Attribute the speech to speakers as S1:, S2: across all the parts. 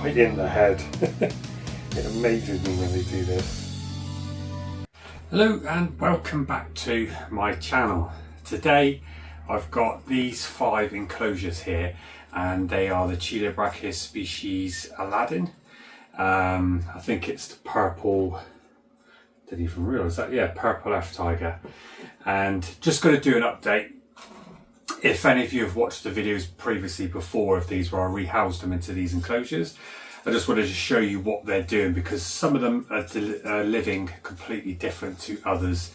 S1: right in the head. It amazes me when they do this. Hello and welcome back to my channel. Today I've got these 5 enclosures here, and they are the Chilobrachys species Aladdin. I think it's the purple, didn't even realise that, yeah, purple F tiger. And just going to do an update. If any of you have watched the videos previously before of these where I rehoused them into these enclosures, I just wanted to show you what they're doing, because some of them are living completely different to others.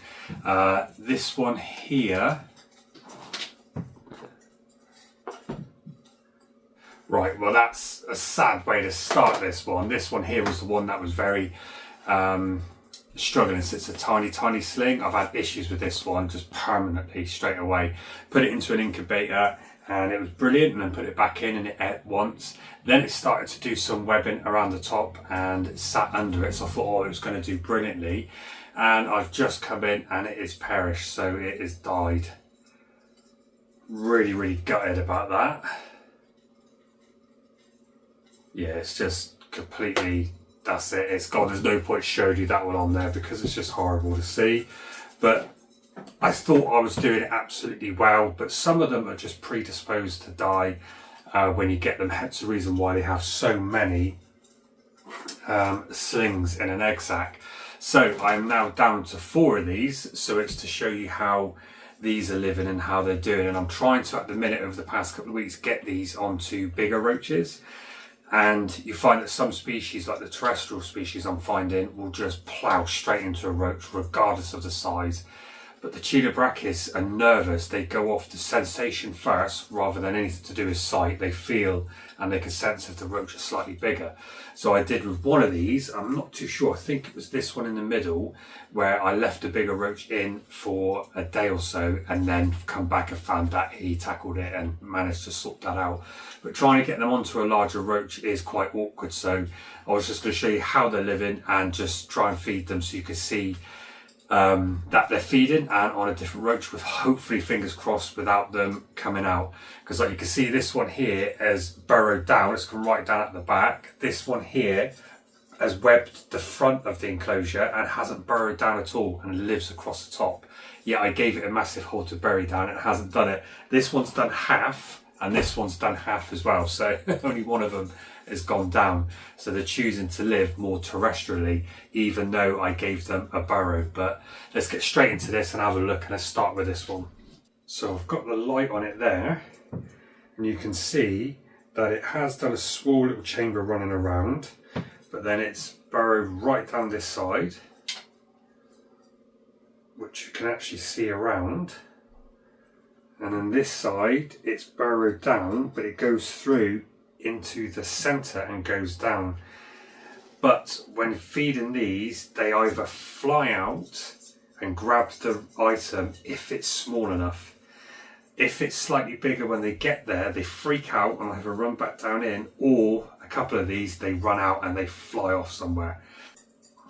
S1: This one here, right, well that's a sad way to start this one. This one here was the one that was very struggling. It's a tiny sling. I've had issues with this one just permanently straight away. Put it into an incubator and it was brilliant, and then put it back in and it ate once. Then it started to do some webbing around the top and it sat under it, so I thought, oh, it was going to do brilliantly, and I've just come in and it is perished, so it has died. Really gutted about that. Yeah, it's just completely, that's it, it's gone. There's no point showing you that one on there because it's just horrible to see. But I thought I was doing it absolutely well, but some of them are just predisposed to die when you get them, hence the reason why they have so many slings in an egg sac. So I'm now down to 4 of these, so it's to show you how these are living and how they're doing. And I'm trying to, at the minute, over the past couple of weeks, get these onto bigger roaches. And you find that some species, like the terrestrial species I'm finding, will just plough straight into a roach regardless of the size. But the Chilobrachys are nervous. They go off the sensation first rather than anything to do with sight. They feel and they can sense if the roach is slightly bigger. So I did with one of these, I'm not too sure, I think it was this one in the middle, where I left a bigger roach in for a day or so and then come back and found that he tackled it and managed to sort that out. But trying to get them onto a larger roach is quite awkward, so I was just going to show you how they're living and just try and feed them so you can see that they're feeding and on a different roach, with hopefully, fingers crossed, without them coming out. Because like you can see, this one here has burrowed down, it's gone right down at the back. This one here has webbed the front of the enclosure and hasn't burrowed down at all and lives across the top. Yeah, I gave it a massive hole to bury down, it hasn't done it. This one's done half and this one's done half as well, so only one of them has gone down. So they're choosing to live more terrestrially, even though I gave them a burrow. But let's get straight into this and have a look, and let's start with this one. So I've got the light on it there, and you can see that it has done a small little chamber running around, but then it's burrowed right down this side, which you can actually see around. And on this side, it's burrowed down, but it goes through into the center and goes down. But when feeding these, they either fly out and grab the item if it's small enough. If it's slightly bigger, when they get there, they freak out and either run back down in, or a couple of these, they run out and they fly off somewhere.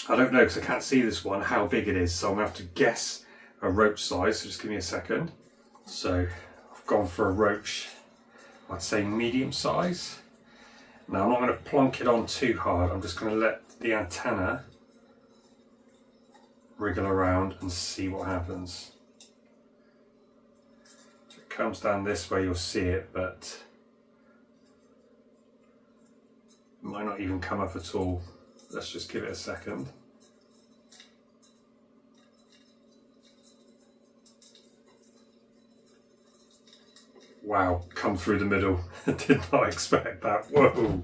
S1: I don't know, because I can't see this one, how big it is, so I'm gonna have to guess a roach size, so just give me a second. So I've gone for a roach, I'd say medium size. Now I'm not going to plonk it on too hard, I'm just going to let the antenna wriggle around and see what happens. If it comes down this way you'll see it, but it might not even come up at all. Let's just give it a second. Wow, come through the middle. Did not expect that. Whoa.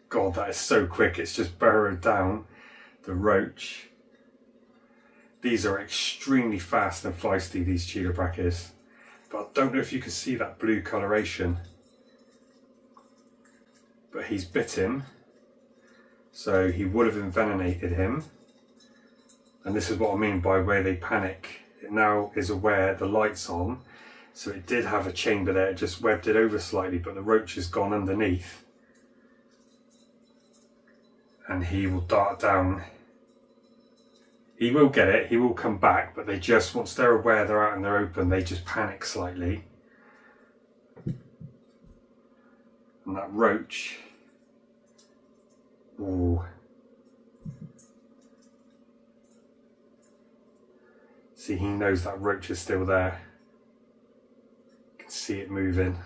S1: God, that is so quick. It's just burrowed down the roach. These are extremely fast and feisty, these Chilobrachys. But I don't know if you can see that blue coloration. But he's bit him. So he would have envenenated him. And this is what I mean by where they panic. It now is aware the light's on. So it did have a chamber there, it just webbed it over slightly, but the roach has gone underneath. And he will dart down. He will get it, he will come back, but they just, once they're aware they're out and they're open, they just panic slightly. And that roach Ooh. See, he knows that roach is still there. You can see it moving.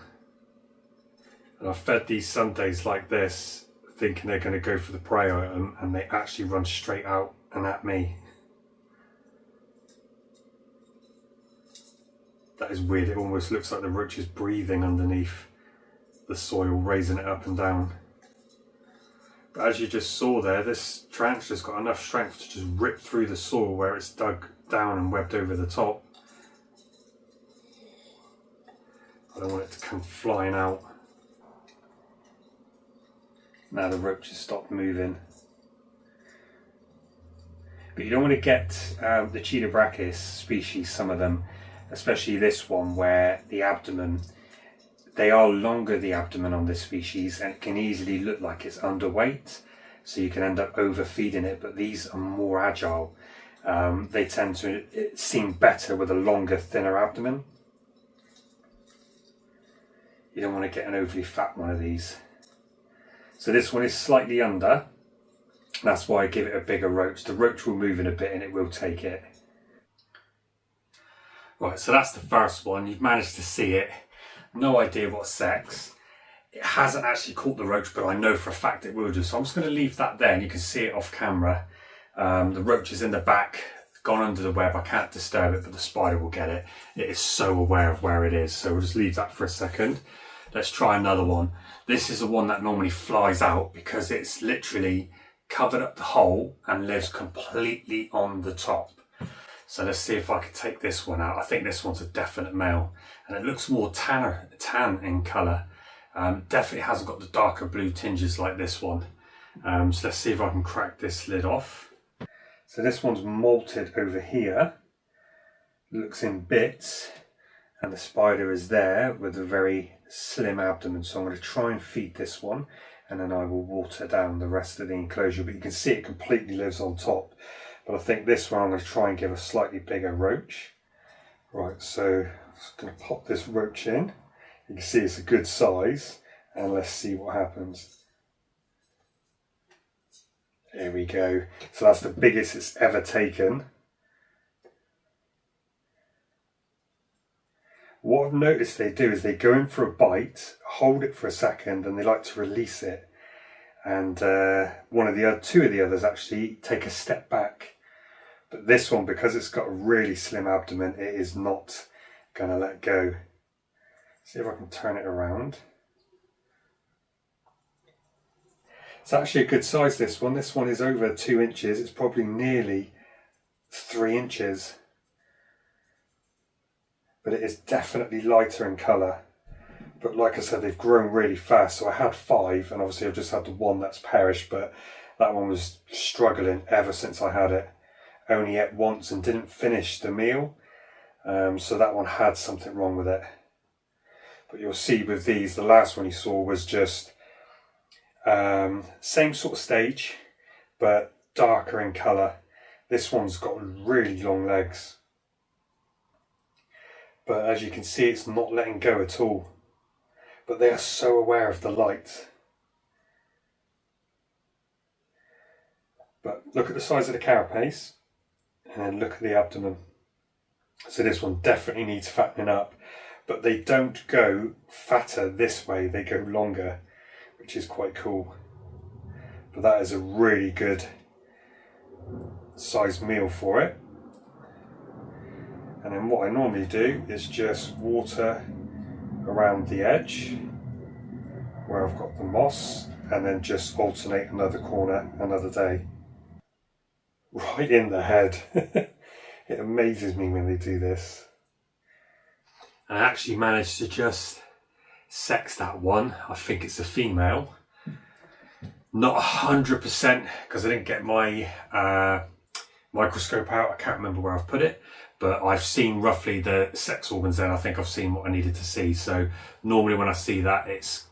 S1: And I've fed these Sundays like this, thinking they're going to go for the prey item, and they actually run straight out and at me. That is weird. It almost looks like the roach is breathing underneath the soil, raising it up and down. But as you just saw there, this tarantula's got enough strength to just rip through the soil where it's dug down and webbed over the top. I don't want it to come flying out. Now the roach has stopped moving. But you don't want to get the Chilobrachys species, some of them, especially this one, where the abdomen, they are longer, the abdomen on this species, and it can easily look like it's underweight, so you can end up overfeeding it. But these are more agile. They tend to seem better with a longer, thinner abdomen. You don't want to get an overly fat one of these. So this one is slightly under. That's why I give it a bigger roach. The roach will move in a bit and it will take it. Right, so that's the first one. You've managed to see it. No idea what sex. It hasn't actually caught the roach, but I know for a fact it will do. So I'm just going to leave that there and you can see it off camera. The roach is in the back, gone under the web. I can't disturb it, but the spider will get it. It is so aware of where it is. So we'll just leave that for a second. Let's try another one. This is the one that normally flies out because it's literally covered up the hole and lives completely on the top. So let's see if I can take this one out. I think this one's a definite male, and it looks more tan in colour. Definitely hasn't got the darker blue tinges like this one. So let's see if I can crack this lid off. So this one's molted over here. Looks in bits, and the spider is there with a very slim abdomen. So I'm going to try and feed this one, and then I will water down the rest of the enclosure. But you can see it completely lives on top. But I think this one I'm going to try and give a slightly bigger roach. Right, so I'm just going to pop this roach in. You can see it's a good size, and let's see what happens. There we go. So that's the biggest it's ever taken. What I've noticed they do is they go in for a bite, hold it for a second, and they like to release it. And two of the others actually take a step back. But this one, because it's got a really slim abdomen, it is not going to let go. See if I can turn it around. It's actually a good size, this one. This one is over 2 inches. It's probably nearly 3 inches. But it is definitely lighter in colour. But like I said, they've grown really fast. So I had 5, and obviously I've just had the one that's perished, but that one was struggling ever since I had it. Only ate once and didn't finish the meal. So that one had something wrong with it. But you'll see with these, the last one you saw was just same sort of stage, but darker in colour. This one's got really long legs. But as you can see, it's not letting go at all. But they are so aware of the light. But look at the size of the carapace, and then look at the abdomen. So this one definitely needs fattening up. But they don't go fatter this way, they go longer, which is quite cool. But that is a really good size meal for it. And then what I normally do is just water around the edge where I've got the moss, and then just alternate another corner another day. Right in the head. It amazes me when they do this. I actually managed to just sex that one. I think it's a female. Not 100% because I didn't get my microscope out. I can't remember where I've put it, but I've seen roughly the sex organs there. I think I've seen what I needed to see. So normally when I see that, it's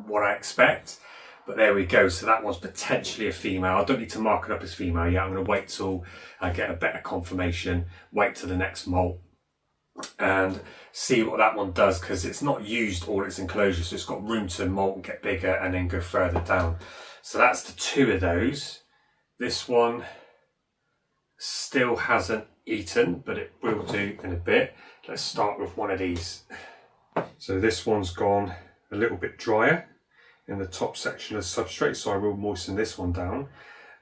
S1: what I expect. But there we go. So that one's potentially a female. I don't need to mark it up as female yet. I'm going to wait till I get a better confirmation, wait till the next molt, and see what that one does, because it's not used all its enclosure, so it's got room to molt and get bigger and then go further down. So that's the 2 of those. This one still hasn't eaten, but it will do in a bit. Let's start with one of these. So this one's gone a little bit drier in the top section of the substrate, so I will moisten this one down.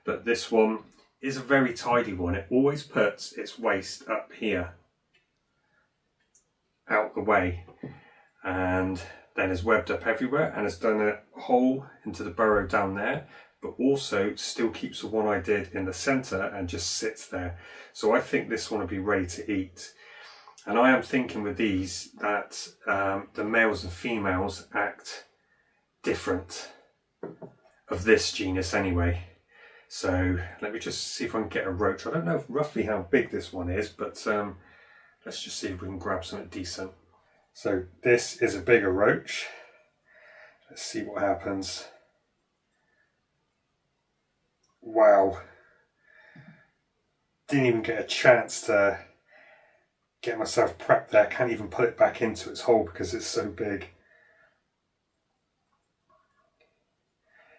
S1: But this one is a very tidy one. It always puts its waste up here, out the way, and then is webbed up everywhere and has done a hole into the burrow down there, but also still keeps the one I did in the centre and just sits there. So I think this one will be ready to eat. And I am thinking with these that the males and females act different of this genus anyway. So let me just see if I can get a roach. I don't know roughly how big this one is, but let's just see if we can grab something decent. So this is a bigger roach. Let's see what happens. Wow. Didn't even get a chance to get myself prepped there. Can't even put it back into its hole because it's so big.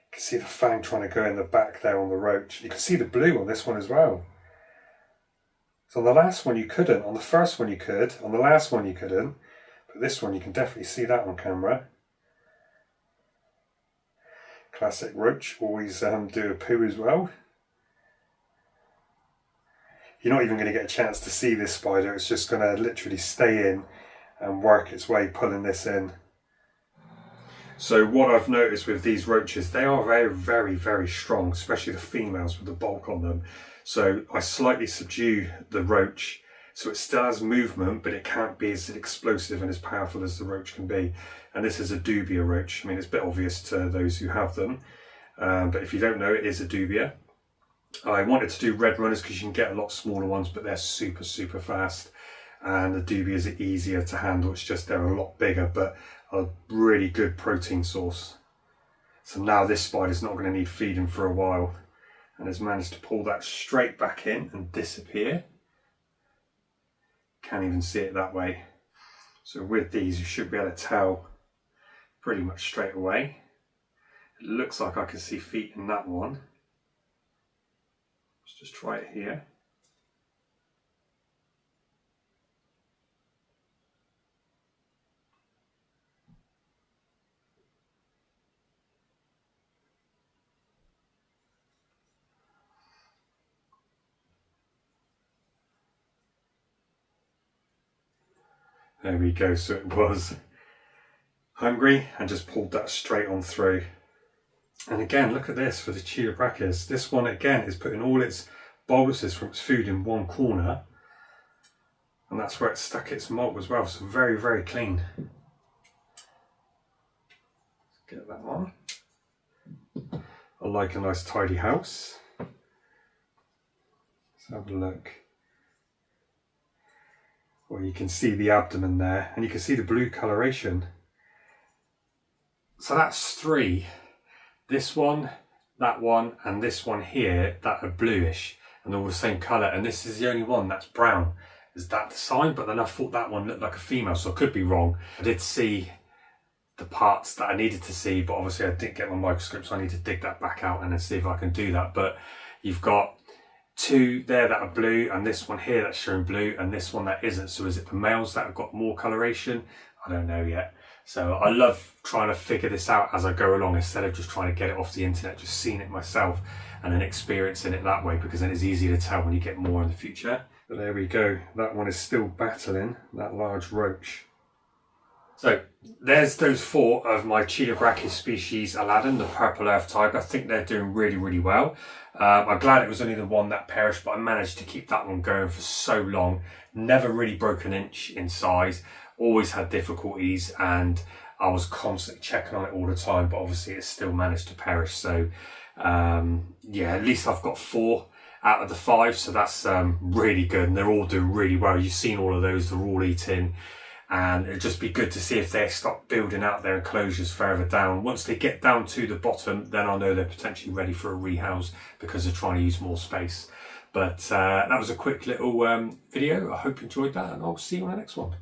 S1: You can see the fang trying to go in the back there on the roach. You can see the blue on this one as well. So on the last one you couldn't, on the first one you could, on the last one you couldn't, but this one you can definitely see that on camera. Classic roach, always do a poo as well. You're not even going to get a chance to see this spider, it's just going to literally stay in and work its way pulling this in. So what I've noticed with these roaches, they are very, very, very strong, especially the females with the bulk on them. So I slightly subdue the roach, so it still has movement, but it can't be as explosive and as powerful as the roach can be. And this is a dubia roach. I mean, it's a bit obvious to those who have them, but if you don't know, it is a dubia. I wanted to do red runners because you can get a lot smaller ones, but they're super, super fast. And the dubias are easier to handle. It's just they're a lot bigger, but a really good protein source. So now this spider's not going to need feeding for a while, and has managed to pull that straight back in and disappear. Can't even see it that way. So with these you should be able to tell pretty much straight away. It looks like I can see feet in that one. Let's just try it here. There we go, so it was hungry and just pulled that straight on through. And again, look at this for the Chilobrachys. This one again is putting all its boluses from its food in one corner, and that's where it stuck its molt as well, so very, very clean. Let's get that one. I like a nice tidy house. Let's have a look. Well, you can see the abdomen there, and you can see the blue coloration. So that's 3. This one, that one, and this one here that are bluish, and all the same colour. And this is the only one that's brown. Is that the sign? But then I thought that one looked like a female, so I could be wrong. I did see the parts that I needed to see, but obviously I didn't get my microscope, so I need to dig that back out and then see if I can do that. But you've got 2 there that are blue, and this one here that's showing blue, and this one that isn't. So is it the males that have got more coloration? I don't know yet. So I love trying to figure this out as I go along, instead of just trying to get it off the internet, just seeing it myself and then experiencing it that way, because then it's easier to tell when you get more in the future. But there we go, that one is still battling that large roach. So there's those 4 of my Chilobrachys species Aladdin, the purple earth tiger. I think they're doing really, really well. I'm glad it was only the one that perished, but I managed to keep that one going for so long. Never really broke an inch in size, always had difficulties, and I was constantly checking on it all the time, but obviously it still managed to perish. So yeah, at least I've got 4 out of the 5, so that's really good, and they're all doing really well. You've seen all of those, they're all eating. And it'd just be good to see if they start building out their enclosures further down. Once they get down to the bottom, then I'll know they're potentially ready for a rehouse, because they're trying to use more space. But that was a quick little video. I hope you enjoyed that, and I'll see you on the next one.